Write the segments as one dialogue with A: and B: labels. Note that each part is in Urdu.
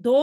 A: 2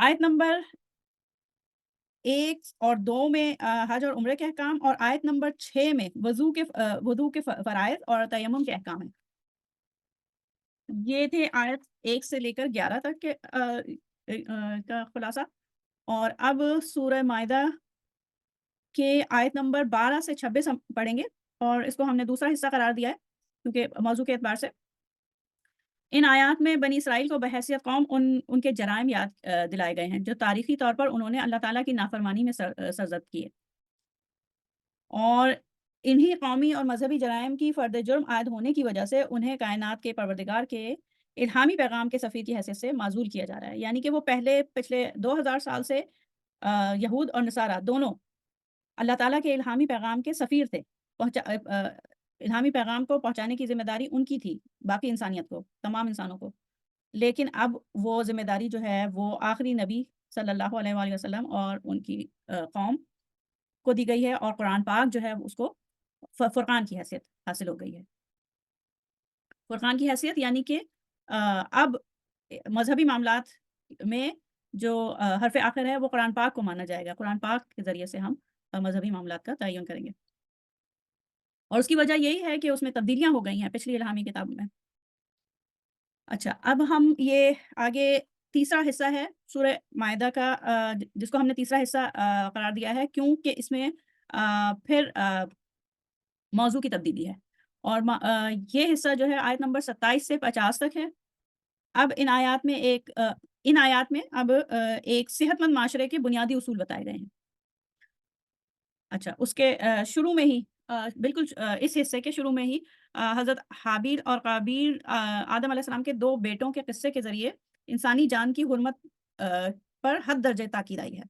A: آیت نمبر 1 اور 2 میں حج اور عمرے کے احکام، اور آیت نمبر 6 میں وضو کے فرائض اور تیمم کے احکام ہیں۔ یہ تھے آیت 1 سے لے کر 11 تک کے کا خلاصہ۔ اور اب سورہ مائدہ کے آیت نمبر 12 سے 26 ہم پڑھیں گے، اور اس کو ہم نے دوسرا حصہ قرار دیا ہے کیونکہ موضوع کے اعتبار سے۔ ان آیات میں بنی اسرائیل کو بحیثیت قوم ان کے جرائم یاد دلائے گئے ہیں جو تاریخی طور پر انہوں نے اللہ تعالیٰ کی نافرمانی میں سرزد کیے، اور انہی قومی اور مذہبی جرائم کی فرد جرم عائد ہونے کی وجہ سے انہیں کائنات کے پروردگار کے الہامی پیغام کے سفیر کی حیثیت سے معزول کیا جا رہا ہے۔ یعنی کہ وہ پچھلے 2000 سال سے یہود اور نصارہ دونوں اللہ تعالیٰ کے الہامی پیغام کے سفیر تھے۔ الہامی پیغام کو پہنچانے کی ذمہ داری ان کی تھی، باقی انسانیت کو، تمام انسانوں کو۔ لیکن اب وہ ذمہ داری جو ہے وہ آخری نبی صلی اللہ علیہ وآلہ وسلم اور ان کی قوم کو دی گئی ہے، اور قرآن پاک جو ہے اس کو فرقان کی حیثیت حاصل ہو گئی ہے۔ فرقان کی حیثیت یعنی کہ اب مذہبی معاملات میں جو حرف آخر ہے وہ قرآن پاک کو مانا جائے گا، قرآن پاک کے ذریعے سے ہم مذہبی معاملات کا تعین کریں گے، اور اس کی وجہ یہی ہے کہ اس میں تبدیلیاں ہو گئی ہیں پچھلی الہامی کتابوں میں۔ اچھا، اب ہم یہ آگے تیسرا حصہ ہے سورہ مائدہ کا، جس کو ہم نے تیسرا حصہ قرار دیا ہے کیونکہ اس میں پھر موضوع کی تبدیلی ہے، اور یہ حصہ جو ہے آیت نمبر 27 سے 50 تک ہے۔ اب ان آیات میں اب ایک صحت مند معاشرے کے بنیادی اصول بتائے گئے ہیں۔ اچھا، اس کے شروع میں ہی بالکل اس حصے کے شروع میں ہی حضرت حابیل اور قابیل آدم علیہ السلام کے 2 بیٹوں کے قصے کے ذریعے انسانی جان کی حرمت پر حد درجے تاکید آئی ہے۔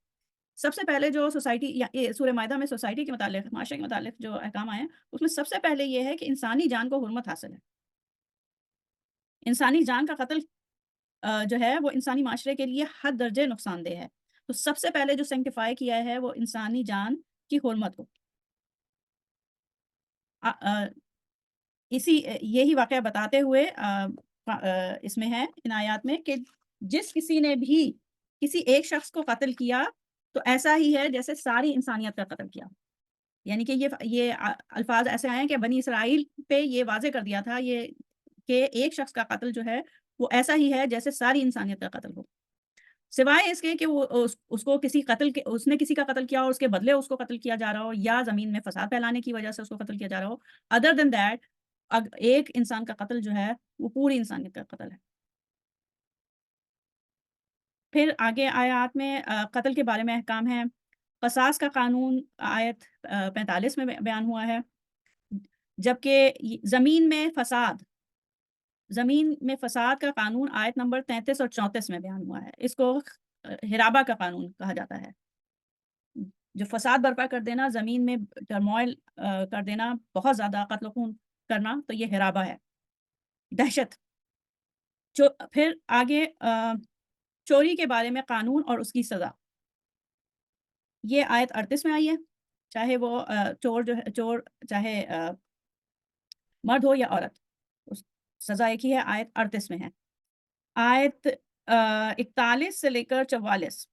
A: سب سے پہلے جو سوسائٹی سورہ مائدہ میں سوسائٹی کے متعلق، معاشرے کے متعلق جو احکام آئے ہیں، اس میں سب سے پہلے یہ ہے کہ انسانی جان کو حرمت حاصل ہے۔ انسانی جان کا قتل جو ہے وہ انسانی معاشرے کے لیے حد درجے نقصان دہ ہے۔ تو سب سے پہلے جو سینکٹیفائی کیا ہے وہ انسانی جان کی حرمت کو۔ یہی واقعہ بتاتے ہوئے اس میں ہے ان آیات میں کہ جس کسی نے بھی کسی ایک شخص کو قتل کیا تو ایسا ہی ہے جیسے ساری انسانیت کا قتل کیا۔ یعنی کہ یہ الفاظ ایسے آئے ہیں کہ بنی اسرائیل پہ یہ واضح کر دیا تھا یہ کہ ایک شخص کا قتل جو ہے وہ ایسا ہی ہے جیسے ساری انسانیت کا قتل ہو، سوائے اس کے کہ وہ اس کو اس نے کسی کا قتل کیا اور اس کے بدلے اس کو قتل کیا جا رہا ہو، یا زمین میں فساد پھیلانے کی وجہ سے اس کو قتل کیا جا رہا ہو۔ ادر دین دیٹ ایک انسان کا قتل جو ہے وہ پوری انسانیت کا قتل ہے۔ پھر آگے آیات میں قتل کے بارے میں احکام ہیں۔ قصاص کا قانون آیت 45 میں بیان ہوا ہے، جبکہ زمین میں فساد کا قانون آیت نمبر 33 اور 34 میں بیان ہوا ہے۔ اس کو ہرابہ کا قانون کہا جاتا ہے، جو فساد برپا کر دینا، زمین میں ٹرموائل کر دینا، بہت زیادہ قتل و خون کرنا، تو یہ ہرابہ ہے، دہشت۔ پھر آگے چوری کے بارے میں قانون اور اس کی سزا، یہ آیت 38 میں آئی ہے، چاہے وہ چور چاہے مرد ہو یا عورت، سزا ایک ہی ہے، آیت 38 میں ہے۔ آیت 41 سے لے کر 44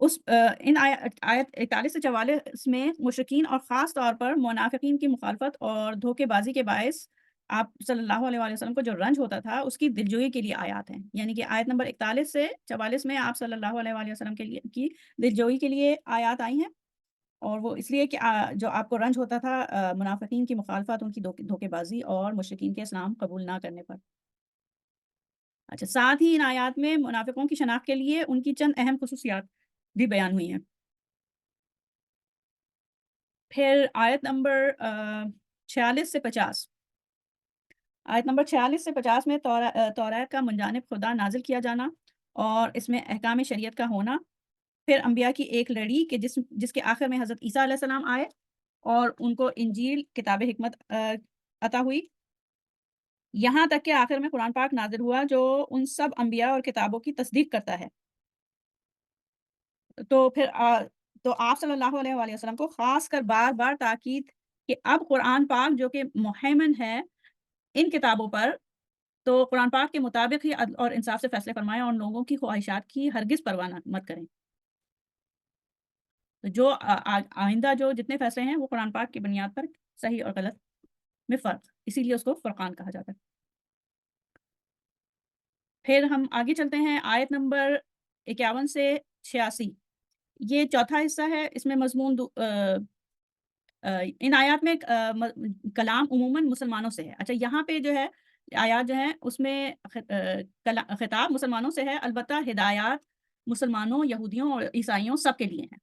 A: آیت 41 سے 44 میں مشرکین اور خاص طور پر منافقین کی مخالفت اور دھوکے بازی کے باعث آپ صلی اللہ علیہ وآلہ وسلم کو جو رنج ہوتا تھا اس کی دلجوئی کے لیے آیات ہیں۔ یعنی کہ آیت نمبر 41 سے 44 میں آپ صلی اللہ علیہ وآلہ وسلم کی دلجوئی کے لیے آیات آئی ہیں، اور وہ اس لیے کہ جو آپ کو رنج ہوتا تھا منافقین کی مخالفت، ان کی دھوکے بازی اور مشرکین کے اسلام قبول نہ کرنے پر۔ اچھا، ساتھ ہی ان آیات میں منافقوں کی شناخت کے لیے ان کی چند اہم خصوصیات بھی بیان ہوئی ہیں۔ پھر آیت نمبر 46 سے 50، آیت نمبر 46 سے 50 میں توریت کا من جانب خدا نازل کیا جانا اور اس میں احکام شریعت کا ہونا، پھر انبیاء کی ایک لڑی کہ جس کے آخر میں حضرت عیسیٰ علیہ السلام آئے اور ان کو انجیل کتاب حکمت عطا ہوئی، یہاں تک کہ آخر میں قرآن پاک نازل ہوا جو ان سب انبیاء اور کتابوں کی تصدیق کرتا ہے۔ تو پھر آپ صلی اللہ علیہ وآلہ وسلم کو خاص کر بار بار تاکید کہ اب قرآن پاک جو کہ مہیمن ہے ان کتابوں پر، تو قرآن پاک کے مطابق ہی عدل اور انصاف سے فیصلے فرمائیں اور لوگوں کی خواہشات کی ہرگز پرواہ مت کریں۔ تو جو آئندہ جو جتنے فیصلے ہیں وہ قرآن پاک کی بنیاد پر صحیح اور غلط میں فرق، اسی لیے اس کو فرقان کہا جاتا ہے۔ پھر ہم آگے چلتے ہیں آیت نمبر 51 سے 86، یہ چوتھا حصہ ہے، اس میں مضمون ان آیات میں کلام عموماً مسلمانوں سے ہے۔ اچھا یہاں پہ جو ہے آیات جو ہیں اس میں خطاب مسلمانوں سے ہے، البتہ ہدایات مسلمانوں، یہودیوں اور عیسائیوں سب کے لیے ہیں۔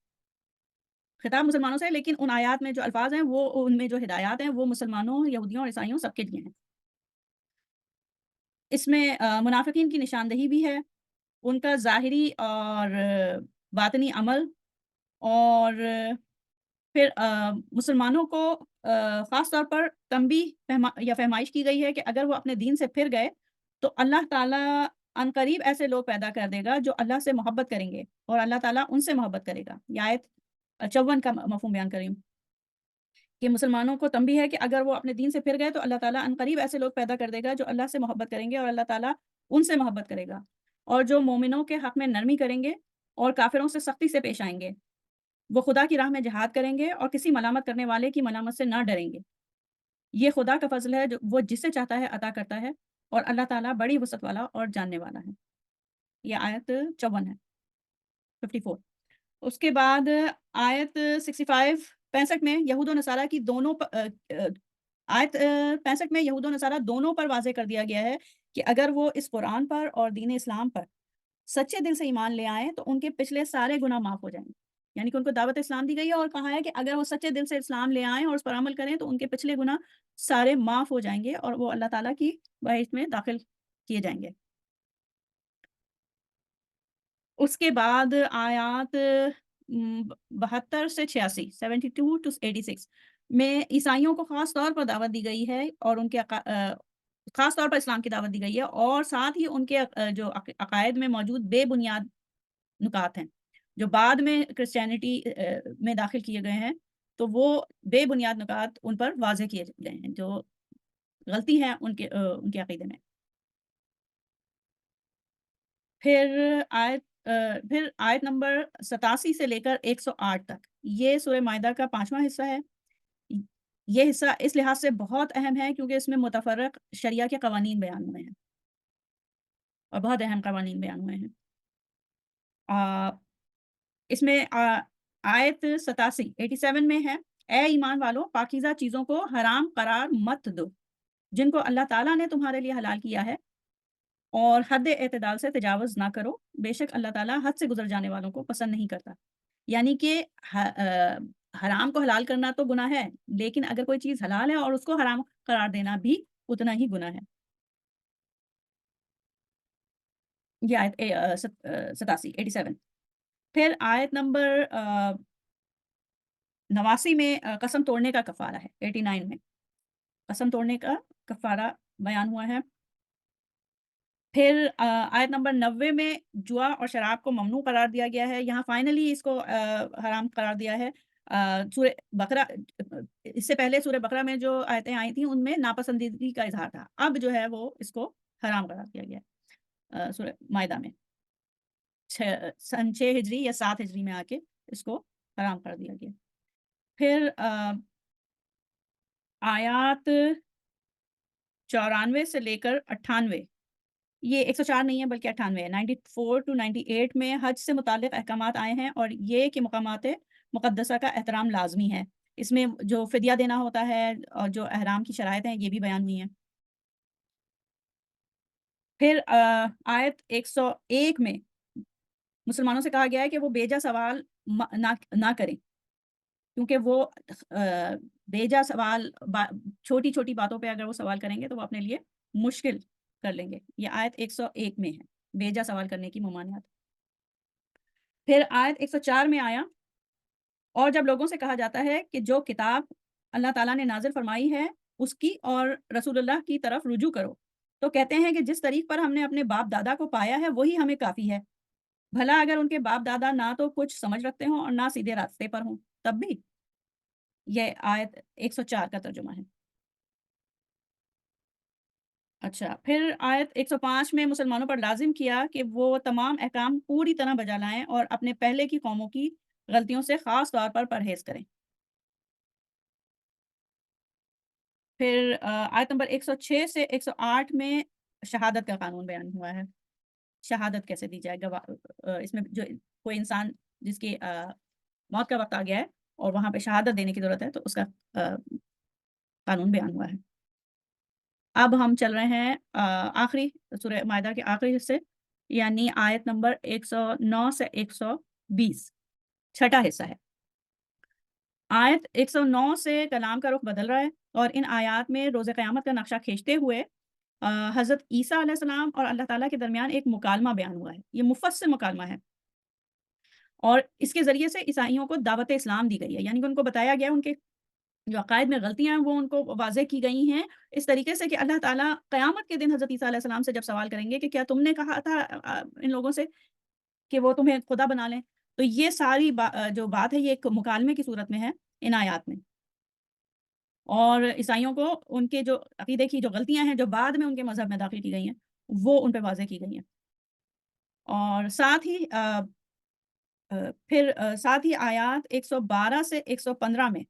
A: خطاب مسلمانوں سے ہے لیکن ان آیات میں جو الفاظ ہیں وہ ان میں جو ہدایات ہیں وہ مسلمانوں، یہودیوں اور عیسائیوں سب کے لیے ہیں۔ اس میں منافقین کی نشاندہی بھی ہے، ان کا ظاہری اور باطنی عمل، اور پھر مسلمانوں کو خاص طور پر تنبیہ یا فہمائش کی گئی ہے کہ اگر وہ اپنے دین سے پھر گئے تو اللہ تعالیٰ عنقریب ایسے لوگ پیدا کر دے گا جو اللہ سے محبت کریں گے اور اللہ تعالیٰ ان سے محبت کرے گا۔ یہ آیت 54 کا مفہوم بیان کریں کہ مسلمانوں کو تنبیہ ہے کہ اگر وہ اپنے دین سے پھر گئے تو اللہ تعالیٰ عنقریب ایسے لوگ پیدا کر دے گا جو اللہ سے محبت کریں گے اور اللہ تعالیٰ ان سے محبت کرے گا، اور جو مومنوں کے حق میں نرمی کریں گے اور کافروں سے سختی سے پیش آئیں گے۔ وہ خدا کی راہ میں جہاد کریں گے اور کسی ملامت کرنے والے کی ملامت سے نہ ڈریں گے۔ یہ خدا کا فضل ہے جو وہ جسے چاہتا ہے عطا کرتا ہے، اور اللہ تعالیٰ بڑی وسعت والا اور جاننے والا ہے۔ یہ آیت 54 ہے، 54۔ اس کے بعد آیت 65 میں یہود و نصارہ کی دونوں آیت 65 میں یہود و نصارہ دونوں پر واضح کر دیا گیا ہے کہ اگر وہ اس قرآن پر اور دین اسلام پر سچے دل سے ایمان لے آئیں تو ان کے پچھلے سارے گناہ معاف ہو جائیں گے۔ یعنی کہ ان کو دعوت اسلام دی گئی ہے اور کہا ہے کہ اگر وہ سچے دل سے اسلام لے آئیں اور اس پر عمل کریں تو ان کے پچھلے گناہ سارے معاف ہو جائیں گے اور وہ اللہ تعالیٰ کی بہشت میں داخل کیے جائیں گے۔ اس کے بعد آیات 72 سے 86، 72 to 86 میں عیسائیوں کو خاص طور پر دعوت دی گئی ہے اور ان کے خاص طور پر اسلام کی دعوت دی گئی ہے، اور ساتھ ہی ان کے جو عقائد میں موجود بے بنیاد نکات ہیں جو بعد میں کرسچینٹی میں داخل کیے گئے ہیں، تو وہ بے بنیاد نکات ان پر واضح کیے گئے ہیں جو غلطی ہے ان کے عقیدے میں۔ پھر آیت نمبر 87 سے لے کر 108 تک، یہ سورہ مائدہ کا 5واں حصہ ہے۔ یہ حصہ اس لحاظ سے بہت اہم ہے کیونکہ اس میں متفرق شریعہ کے قوانین بیان ہوئے ہیں اور بہت اہم قوانین بیان ہوئے ہیں۔ اس میں آیت 87 میں ہے، اے ایمان والو پاکیزہ چیزوں کو حرام قرار مت دو جن کو اللہ تعالیٰ نے تمہارے لیے حلال کیا ہے، اور حد اعتدال سے تجاوز نہ کرو، بے شک اللہ تعالیٰ حد سے گزر جانے والوں کو پسند نہیں کرتا۔ یعنی کہ حرام کو حلال کرنا تو گناہ ہے، لیکن اگر کوئی چیز حلال ہے اور اس کو حرام قرار دینا بھی اتنا ہی گناہ ہے۔ یہ آیت 87۔ پھر آیت نمبر 89 میں قسم توڑنے کا کفارہ ہے، 89 میں قسم توڑنے کا کفارہ بیان ہوا ہے۔ پھر آیت نمبر 90 میں جوا اور شراب کو ممنوع قرار دیا گیا ہے، یہاں فائنلی اس کو حرام قرار دیا ہے۔ سورہ بقرہ، اس سے پہلے سورہ بقرہ میں جو آیتیں آئی تھیں ان میں ناپسندیدگی کا اظہار تھا، اب جو ہے وہ اس کو حرام قرار دیا گیا ہے سورہ مائدہ میں، سن 6 ہجری یا 7 ہجری میں آ کے اس کو حرام کر دیا گیا۔ پھر آیات 94 سے لے کر 98، یہ 104 نہیں ہے بلکہ 98 ہے، 94 to 98 میں حج سے متعلق احکامات آئے ہیں اور یہ کہ مقامات مقدسہ کا احترام لازمی ہے، اس میں جو فدیہ دینا ہوتا ہے اور جو احرام کی شرائط ہیں یہ بھی بیان ہوئی ہیں۔ پھر آیت 101 میں مسلمانوں سے کہا گیا ہے کہ وہ بیجا سوال نہ کریں، کیونکہ وہ بیجا سوال چھوٹی چھوٹی باتوں پہ اگر وہ سوال کریں گے تو وہ اپنے لیے مشکل کر لیں گے۔ یہ آیت 101 میں ہے، بیجا سوال کرنے کی ممانعت۔ پھر آیت 104 میں آیا، اور جب لوگوں سے کہا جاتا ہے کہ جو کتاب اللہ تعالیٰ نے نازل فرمائی ہے اس کی اور رسول اللہ کی طرف رجوع کرو، تو کہتے ہیں کہ جس طریق پر ہم نے اپنے باپ دادا کو پایا ہے وہی ہمیں کافی ہے، بھلا اگر ان کے باپ دادا نہ تو کچھ سمجھ رکھتے ہوں اور نہ سیدھے راستے پر ہوں تب بھی۔ یہ آیت 104 کا ترجمہ ہے۔ اچھا، پھر آیت 105 میں مسلمانوں پر لازم کیا کہ وہ تمام احکام پوری طرح بجا لائیں اور اپنے پہلے کی قوموں کی غلطیوں سے خاص طور پر پرہیز کریں۔ پھر آیت نمبر 106 سے 108 میں شہادت کا قانون بیان ہوا ہے۔ شہادت کیسے دی جائے؟ اس میں جو کوئی انسان جس کی موت کا وقت آ گیا ہے اور وہاں پہ شہادت دینے کی ضرورت ہے، تو اس کا قانون بیان ہوا ہے۔ اب ہم چل رہے ہیں آخری سورہ مائدہ کے آخری حصے، یعنی آیت نمبر 109 سے 120، چھٹا حصہ ہے۔ آیت 109 سے کلام کا رخ بدل رہا ہے اور ان آیات میں روز قیامت کا نقشہ کھینچتے ہوئے حضرت عیسیٰ علیہ السلام اور اللہ تعالیٰ کے درمیان ایک مکالمہ بیان ہوا ہے۔ یہ مفصل مکالمہ ہے اور اس کے ذریعے سے عیسائیوں کو دعوت اسلام دی گئی ہے، یعنی کہ ان کو بتایا گیا ان کے جو عقائد میں غلطیاں ہیں وہ ان کو واضح کی گئی ہیں، اس طریقے سے کہ اللہ تعالیٰ قیامت کے دن حضرت عیسیٰ علیہ السلام سے جب سوال کریں گے کہ کیا تم نے کہا تھا ان لوگوں سے کہ وہ تمہیں خدا بنا لیں، تو یہ ساری جو بات ہے یہ ایک مکالمے کی صورت میں ہے ان آیات میں، اور عیسائیوں کو ان کے جو عقیدے کی جو غلطیاں ہیں جو بعد میں ان کے مذہب میں داخل کی گئی ہیں وہ ان پہ واضح کی گئی ہیں، اور ساتھ ہی پھر ساتھ ہی آیات 112 سے 115 میں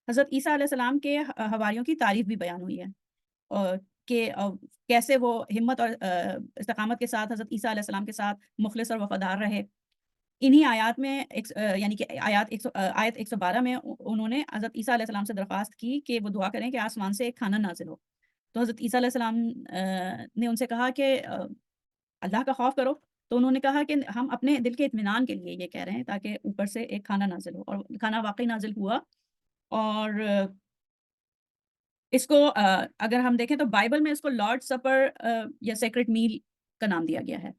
A: حضرت عیسیٰ علیہ السلام کے حواریوں کی تعریف بھی بیان ہوئی ہے، کہ کیسے وہ ہمت اور استقامت کے ساتھ حضرت عیسیٰ علیہ السلام کے ساتھ مخلص اور وفادار رہے۔ انہی آیات میں یعنی کہ آیت 112 میں انہوں نے حضرت عیسیٰ علیہ السلام سے درخواست کی کہ وہ دعا کریں کہ آسمان سے ایک کھانا نازل ہو، تو حضرت عیسیٰ علیہ السلام نے ان سے کہا کہ اللہ کا خوف کرو، تو انہوں نے کہا کہ ہم اپنے دل کے اطمینان کے لیے یہ کہہ رہے ہیں تاکہ اوپر سے ایک کھانا نازل ہو، اور کھانا واقعی نازل ہوا، اور اس کو اگر ہم دیکھیں تو بائبل میں اس کو لارڈ سپر یا سیکرڈ میل کا نام دیا گیا ہے،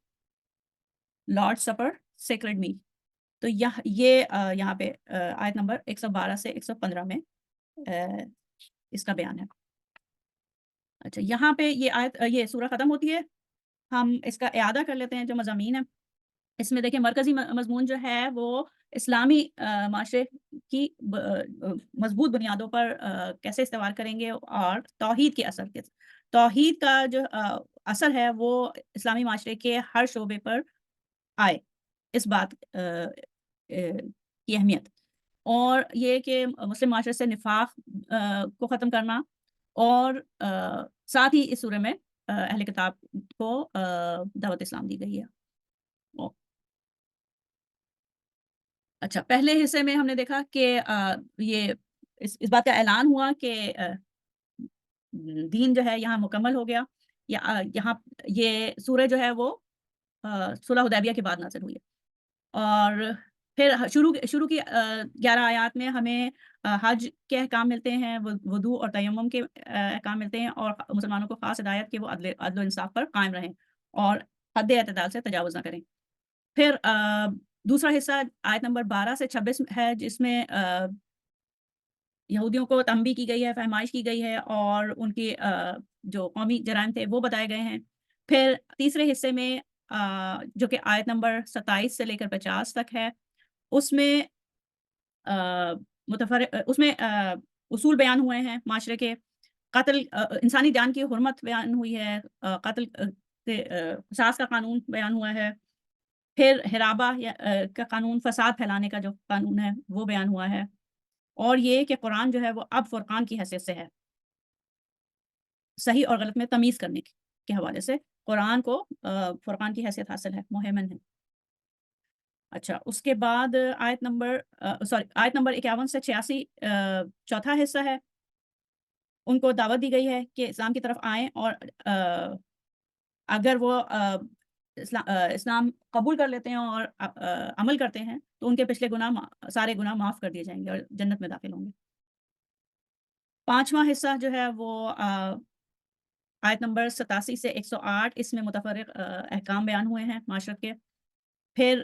A: لارڈ سپر سیکرڈ میل، تو یہ یہاں پہ آیت نمبر 112 سے 115 میں اس کا بیان ہے۔ اچھا، یہاں پہ یہ سورہ ختم ہوتی ہے، ہم اس کا اعادہ کر لیتے ہیں جو مضامین ہیں۔ اس میں دیکھیں مرکزی مضمون جو ہے وہ اسلامی معاشرے کی مضبوط بنیادوں پر کیسے استوار کریں گے، اور توحید کے اثر کے توحید کا جو اثر ہے وہ اسلامی معاشرے کے ہر شعبے پر آئے، اس بات کی اہمیت، اور یہ کہ مسلم معاشرے سے نفاق کو ختم کرنا، اور ساتھ ہی اس سورہ میں اہل کتاب کو دعوت اسلام دی گئی ہے۔ اچھا، پہلے حصے میں ہم نے دیکھا کہ یہ اس بات کا اعلان ہوا کہ دین جو ہے یہاں مکمل ہو گیا، یہاں یہ سورہ جو ہے وہ صلح حدیبیہ کے بعد نازل ہوئی ہے، اور پھر شروع کی 11 آیات میں ہمیں حج کے احکام ملتے ہیں، وضو اور تیمم کے احکام ملتے ہیں، اور مسلمانوں کو خاص ہدایت کہ وہ عدل و انصاف پر قائم رہیں اور حد اعتدال سے تجاوز نہ کریں۔ پھر دوسرا حصہ آیت نمبر 12 سے 26 ہے، جس میں یہودیوں کو تنبیہ کی گئی ہے، فہمائش کی گئی ہے، اور ان کے جو قومی جرائم تھے وہ بتائے گئے ہیں۔ پھر تیسرے حصے میں جو کہ آیت نمبر 27 سے لے کر 50 تک ہے، اس میں اصول بیان ہوئے ہیں معاشرے کے، قتل انسانی جان کی حرمت بیان ہوئی ہے، قتل کے قصاص کا قانون بیان ہوا ہے، پھر حرابہ کا قانون، فساد پھیلانے کا جو قانون ہے وہ بیان ہوا ہے، اور یہ کہ قرآن جو ہے وہ اب فرقان کی حیثیت سے ہے، صحیح اور غلط میں تمیز کرنے کے حوالے سے قرآن کو فرقان کی حیثیت حاصل ہے، مہیمن ہے۔ اچھا، اس کے بعد آیت نمبر 51 سے 86 چوتھا حصہ ہے، ان کو دعوت دی گئی ہے کہ اسلام کی طرف آئیں، اور اگر وہ اسلام قبول کر لیتے ہیں اور عمل کرتے ہیں تو ان کے پچھلے سارے گناہ معاف کر دیے جائیں گے اور جنت میں داخل ہوں گے۔ پانچواں حصہ جو ہے وہ آیت نمبر 87 سے 108، اس میں متفرق احکام بیان ہوئے ہیں معاشرت کے۔ پھر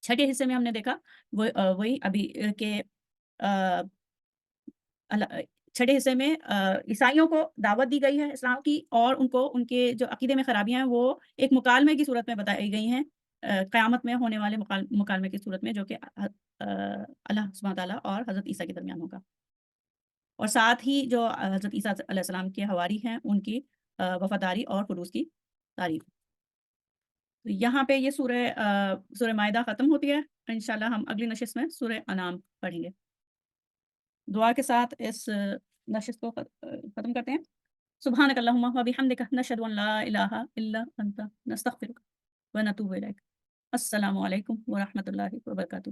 A: چھٹے حصے میں ہم نے دیکھا وہی ابھی کہ چھٹے حصے میں عیسائیوں کو دعوت دی گئی ہے اسلام کی، اور ان کو ان کے جو عقیدے میں خرابیاں ہیں وہ ایک مکالمے کی صورت میں بتائی گئی ہیں، قیامت میں ہونے والے مکالمے کی صورت میں، جو کہ اللہ سبحانہ تعالیٰ اور حضرت عیسیٰ کے درمیان ہوگا، اور ساتھ ہی جو حضرت عیسیٰ علیہ السلام کے حواری ہیں ان کی وفاداری اور خلوص کی تعریف۔ تو یہاں پہ یہ سورہ مائدہ ختم ہوتی ہے، انشاءاللہ ہم اگلی نشست میں سورہ انعام پڑھیں گے۔ دعا کے ساتھ اس نشست کو ختم کرتے ہیں۔ سبحانک اللہم و بحمدک نشہد ان لا الہ الا انت نستغفرک و نتوب الیک۔ السلام علیکم ورحمۃ اللہ وبرکاتہ۔